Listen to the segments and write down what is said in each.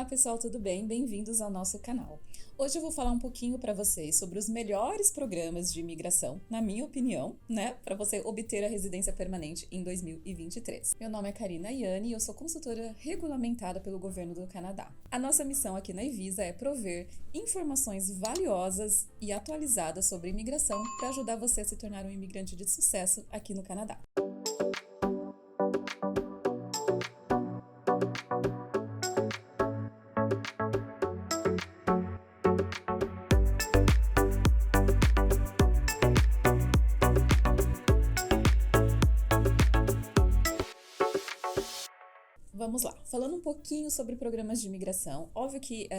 Olá pessoal, tudo bem? Bem-vindos ao nosso canal. Hoje eu vou falar um pouquinho para vocês sobre os melhores programas de imigração, na minha opinião, né? Para você obter a residência permanente em 2023. Meu nome é Karina Iane e eu sou consultora regulamentada pelo governo do Canadá. A nossa missão aqui na Evisa é prover informações valiosas e atualizadas sobre imigração para ajudar você a se tornar um imigrante de sucesso aqui no Canadá. Vamos lá, falando um pouquinho sobre programas de imigração, óbvio que,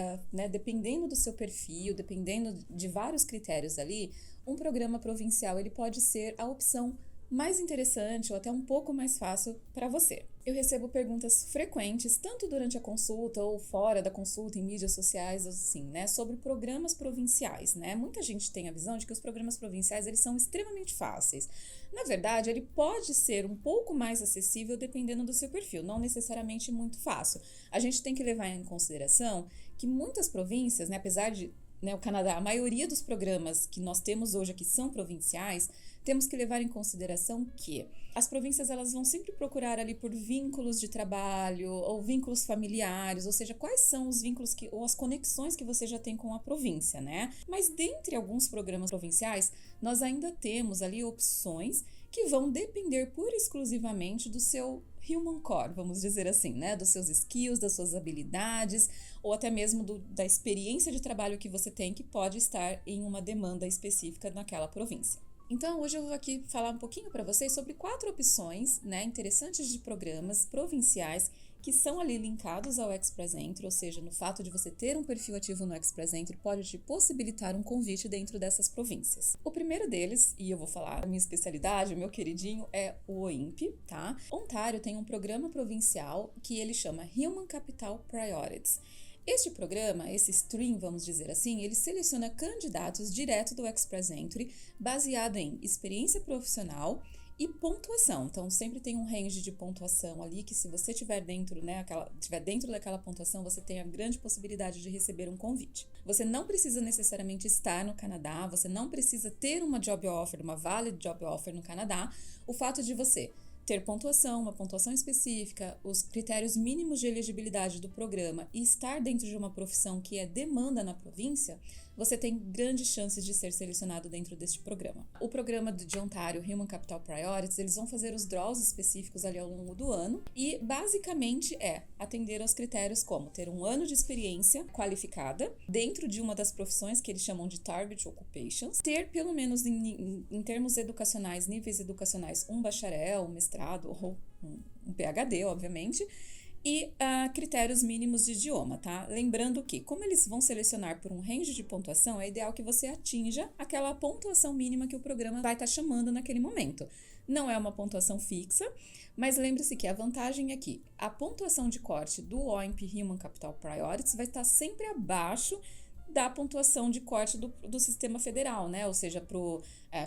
dependendo do seu perfil, dependendo de vários critérios ali, um programa provincial ele pode ser a opção mais interessante ou até um pouco mais fácil para você. Eu recebo perguntas frequentes, tanto durante a consulta ou fora da consulta, em mídias sociais, assim, né, sobre programas provinciais, né? Muita gente tem a visão de que os programas provinciais, eles são extremamente fáceis. Na verdade, ele pode ser um pouco mais acessível dependendo do seu perfil, não necessariamente muito fácil. A gente tem que levar em consideração que muitas províncias, né, apesar de o Canadá, a maioria dos programas que nós temos hoje aqui são provinciais, temos que levar em consideração que as províncias elas vão sempre procurar ali por vínculos de trabalho ou vínculos familiares, ou seja, quais são os vínculos ou as conexões que você já tem com a província, né? Mas dentre alguns programas provinciais, nós ainda temos ali opções que vão depender pura e exclusivamente do seu human core, vamos dizer assim, né? Dos seus skills, das suas habilidades, ou até mesmo da experiência de trabalho que você tem, que pode estar em uma demanda específica naquela província. Então, hoje eu vou aqui falar um pouquinho para vocês sobre 4 opções, né, interessantes de programas provinciais que são ali linkados ao Express Entry, ou seja, no fato de você ter um perfil ativo no Express Entry pode te possibilitar um convite dentro dessas províncias. O primeiro deles, e eu vou falar a minha especialidade, o meu queridinho, é o OIMP, tá? Ontário tem um programa provincial que ele chama Human Capital Priorities. Este programa, esse stream, vamos dizer assim, ele seleciona candidatos direto do Express Entry baseado em experiência profissional e pontuação. Então, sempre tem um range de pontuação ali que se você estiver dentro, tiver dentro daquela pontuação, você tem a grande possibilidade de receber um convite. Você não precisa necessariamente estar no Canadá, você não precisa ter uma job offer, uma valid job offer no Canadá. O fato de você ter pontuação, uma pontuação específica, os critérios mínimos de elegibilidade do programa e estar dentro de uma profissão que é demanda na província, você tem grandes chances de ser selecionado dentro deste programa. O programa de Ontário, Human Capital Priorities, eles vão fazer os draws específicos ali ao longo do ano e basicamente é atender aos critérios como ter um ano de experiência qualificada dentro de uma das profissões que eles chamam de Target Occupations, ter pelo menos em termos educacionais, níveis educacionais, um bacharel, um mestrado ou um PhD, obviamente, e critérios mínimos de idioma, tá? Lembrando que, como eles vão selecionar por um range de pontuação, é ideal que você atinja aquela pontuação mínima que o programa vai estar chamando naquele momento. Não é uma pontuação fixa, mas lembre-se que a vantagem é que a pontuação de corte do OIMP Human Capital Priorities vai estar sempre abaixo da pontuação de corte do sistema federal, né? Ou seja, para o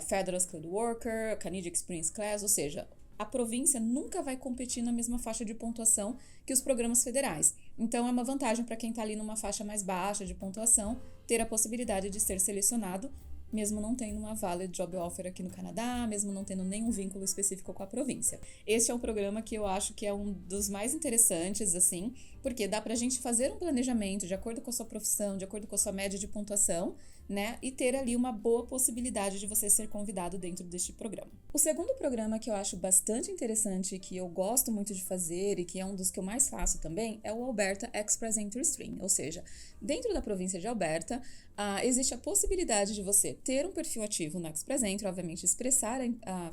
Federal Skilled Worker, Canadian Experience Class, ou seja, a província nunca vai competir na mesma faixa de pontuação que os programas federais. Então, é uma vantagem para quem está ali numa faixa mais baixa de pontuação ter a possibilidade de ser selecionado, mesmo não tendo uma valid job offer aqui no Canadá, mesmo não tendo nenhum vínculo específico com a província. Este é um programa que eu acho que é um dos mais interessantes, assim, porque dá pra gente fazer um planejamento de acordo com a sua profissão, de acordo com a sua média de pontuação, né, e ter ali uma boa possibilidade de você ser convidado dentro deste programa. O segundo programa que eu acho bastante interessante, que eu gosto muito de fazer e que é um dos que eu mais faço também, é o Alberta Express Entry Stream, ou seja, dentro da província de Alberta, existe a possibilidade de você ter um perfil ativo no Express Entry, obviamente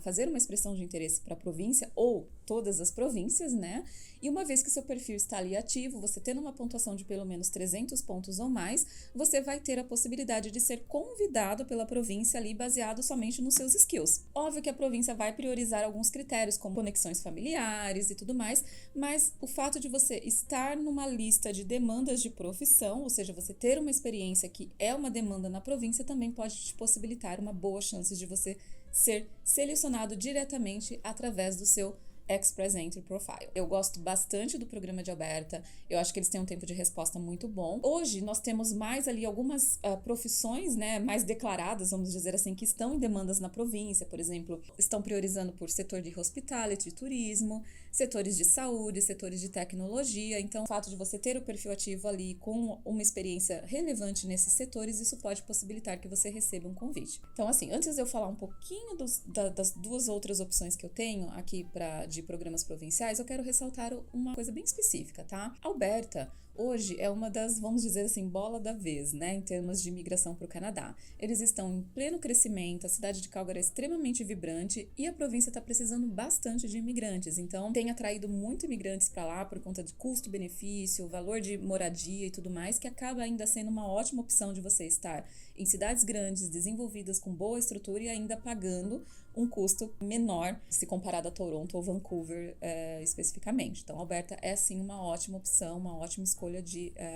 fazer uma expressão de interesse para a província ou todas as províncias, né? E uma vez que seu perfil está ali ativo, você tendo uma pontuação de pelo menos 300 pontos ou mais, você vai ter a possibilidade de ser convidado pela província ali baseado somente nos seus skills. Óbvio que a província vai priorizar alguns critérios, como conexões familiares e tudo mais, mas o fato de você estar numa lista de demandas de profissão, ou seja, você ter uma experiência que é uma demanda na província, também pode te possibilitar uma boa chance de você ser selecionado diretamente através do seu Express Entry Profile. Eu gosto bastante do programa de Alberta, eu acho que eles têm um tempo de resposta muito bom. Hoje nós temos mais ali algumas profissões, né, mais declaradas, vamos dizer assim, que estão em demandas na província, por exemplo, estão priorizando por setor de hospitality, turismo, setores de saúde, setores de tecnologia. Então, o fato de você ter o perfil ativo ali com uma experiência relevante nesses setores, isso pode possibilitar que você receba um convite. Então, assim, antes de eu falar um pouquinho das duas outras opções que eu tenho aqui de programas provinciais, eu quero ressaltar uma coisa bem específica, tá? Alberta, hoje, é uma das, vamos dizer assim, bola da vez, né, em termos de imigração para o Canadá. Eles estão em pleno crescimento, a cidade de Calgary é extremamente vibrante e a província está precisando bastante de imigrantes. Então, tem atraído muito imigrantes para lá por conta de custo-benefício, valor de moradia e tudo mais, que acaba ainda sendo uma ótima opção de você estar em cidades grandes, desenvolvidas, com boa estrutura e ainda pagando um custo menor se comparado a Toronto ou Vancouver especificamente. Então, Alberta é sim uma ótima opção, uma ótima escolha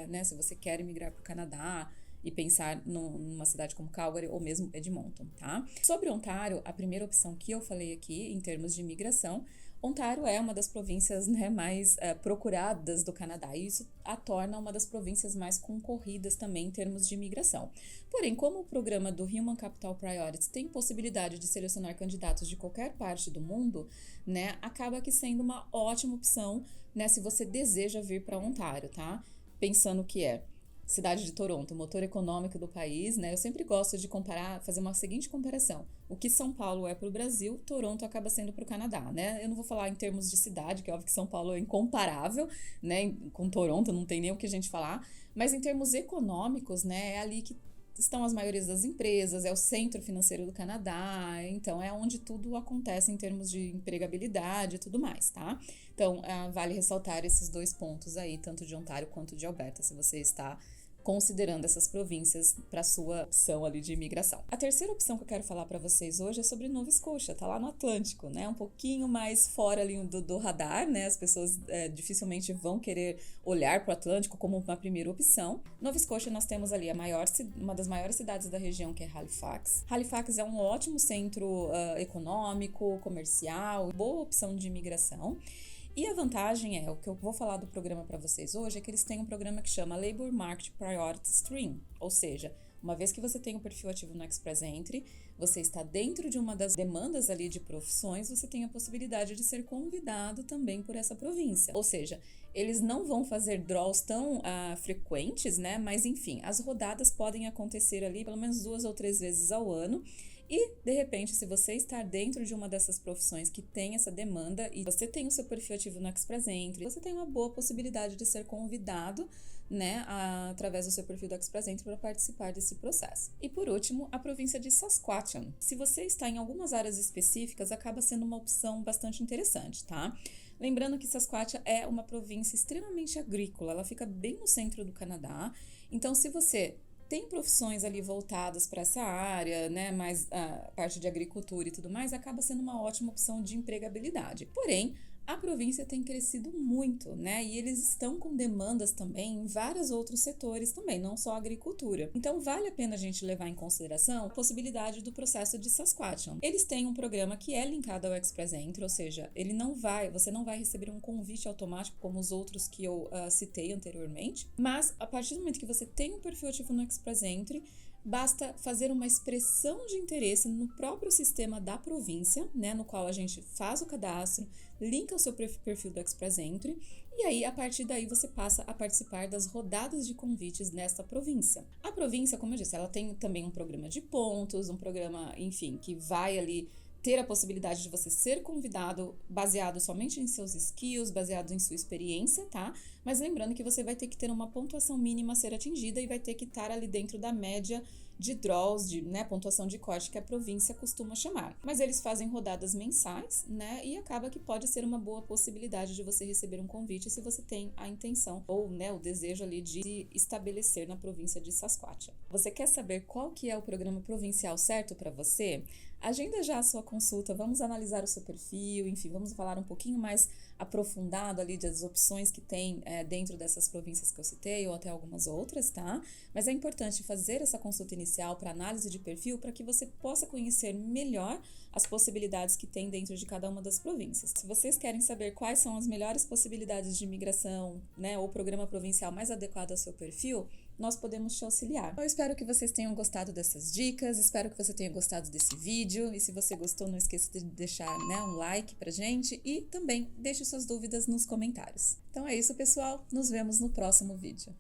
né, se você quer emigrar para o Canadá e pensar numa cidade como Calgary ou mesmo Edmonton, tá? Sobre Ontário, a primeira opção que eu falei aqui em termos de imigração, Ontário é uma das províncias, né, mais procuradas do Canadá e isso a torna uma das províncias mais concorridas também em termos de imigração. Porém, como o programa do Human Capital Priorities tem possibilidade de selecionar candidatos de qualquer parte do mundo, né, acaba que sendo uma ótima opção, né, se você deseja vir para Ontário, tá? Pensando que cidade de Toronto, motor econômico do país, né? Eu sempre gosto de fazer uma seguinte comparação. O que São Paulo é para o Brasil, Toronto acaba sendo para o Canadá, né? Eu não vou falar em termos de cidade, que é óbvio que São Paulo é incomparável, né? Com Toronto não tem nem o que a gente falar, mas em termos econômicos, né? É ali que estão as maiorias das empresas, é o centro financeiro do Canadá, então é onde tudo acontece em termos de empregabilidade e tudo mais, tá? Então, vale ressaltar esses dois pontos aí, tanto de Ontário quanto de Alberta, se você está considerando essas províncias para sua opção ali de imigração. A terceira opção que eu quero falar para vocês hoje é sobre Nova Scotia, tá lá no Atlântico, né? Um pouquinho mais fora ali do radar, né? As pessoas dificilmente vão querer olhar para o Atlântico como uma primeira opção. Nova Scotia nós temos ali uma das maiores cidades da região, que é Halifax. Halifax é um ótimo centro econômico, comercial, boa opção de imigração. E a vantagem o que eu vou falar do programa para vocês hoje, é que eles têm um programa que chama Labor Market Priority Stream, ou seja, uma vez que você tem um perfil ativo no Express Entry, você está dentro de uma das demandas ali de profissões, você tem a possibilidade de ser convidado também por essa província. Ou seja, eles não vão fazer draws tão frequentes, né? Mas enfim, as rodadas podem acontecer ali pelo menos 2 ou 3 vezes ao ano. E, de repente, se você estar dentro de uma dessas profissões que tem essa demanda e você tem o seu perfil ativo no Express Entry, você tem uma boa possibilidade de ser convidado, né, através do seu perfil do Express Entry para participar desse processo. E, por último, a província de Saskatchewan. Se você está em algumas áreas específicas, acaba sendo uma opção bastante interessante, tá? Lembrando que Saskatchewan é uma província extremamente agrícola, ela fica bem no centro do Canadá. Então, se você tem profissões ali voltadas para essa área, né, mais a parte de agricultura e tudo mais, acaba sendo uma ótima opção de empregabilidade. Porém, a província tem crescido muito, né? E eles estão com demandas também em vários outros setores também, não só a agricultura. Então, vale a pena a gente levar em consideração a possibilidade do processo de Saskatchewan. Eles têm um programa que é linkado ao Express Entry, ou seja, você não vai receber um convite automático como os outros que eu citei anteriormente, mas a partir do momento que você tem um perfil ativo no Express Entry, basta fazer uma expressão de interesse no próprio sistema da província, né, no qual a gente faz o cadastro, linka o seu perfil do Express Entry e aí, a partir daí, você passa a participar das rodadas de convites nesta província. A província, como eu disse, ela tem também um programa de pontos, um programa, enfim, que vai ali ter a possibilidade de você ser convidado baseado somente em seus skills, baseado em sua experiência, tá? Mas lembrando que você vai ter que ter uma pontuação mínima a ser atingida e vai ter que estar ali dentro da média de draws, pontuação de corte que a província costuma chamar. Mas eles fazem rodadas mensais, né? E acaba que pode ser uma boa possibilidade de você receber um convite se você tem a intenção ou, o desejo ali de se estabelecer na província de Saskatchewan. Você quer saber qual que é o programa provincial certo para você? Agenda já a sua consulta, vamos analisar o seu perfil, enfim, vamos falar um pouquinho mais aprofundado ali das opções que tem dentro dessas províncias que eu citei, ou até algumas outras, tá? Mas é importante fazer essa consulta inicial para análise de perfil para que você possa conhecer melhor as possibilidades que tem dentro de cada uma das províncias. Se vocês querem saber quais são as melhores possibilidades de imigração, né, ou programa provincial mais adequado ao seu perfil, nós podemos te auxiliar. Eu espero que vocês tenham gostado dessas dicas, espero que você tenha gostado desse vídeo, e se você gostou, não esqueça de deixar, né, um like pra gente e também deixe suas dúvidas nos comentários. Então é isso, pessoal, nos vemos no próximo vídeo.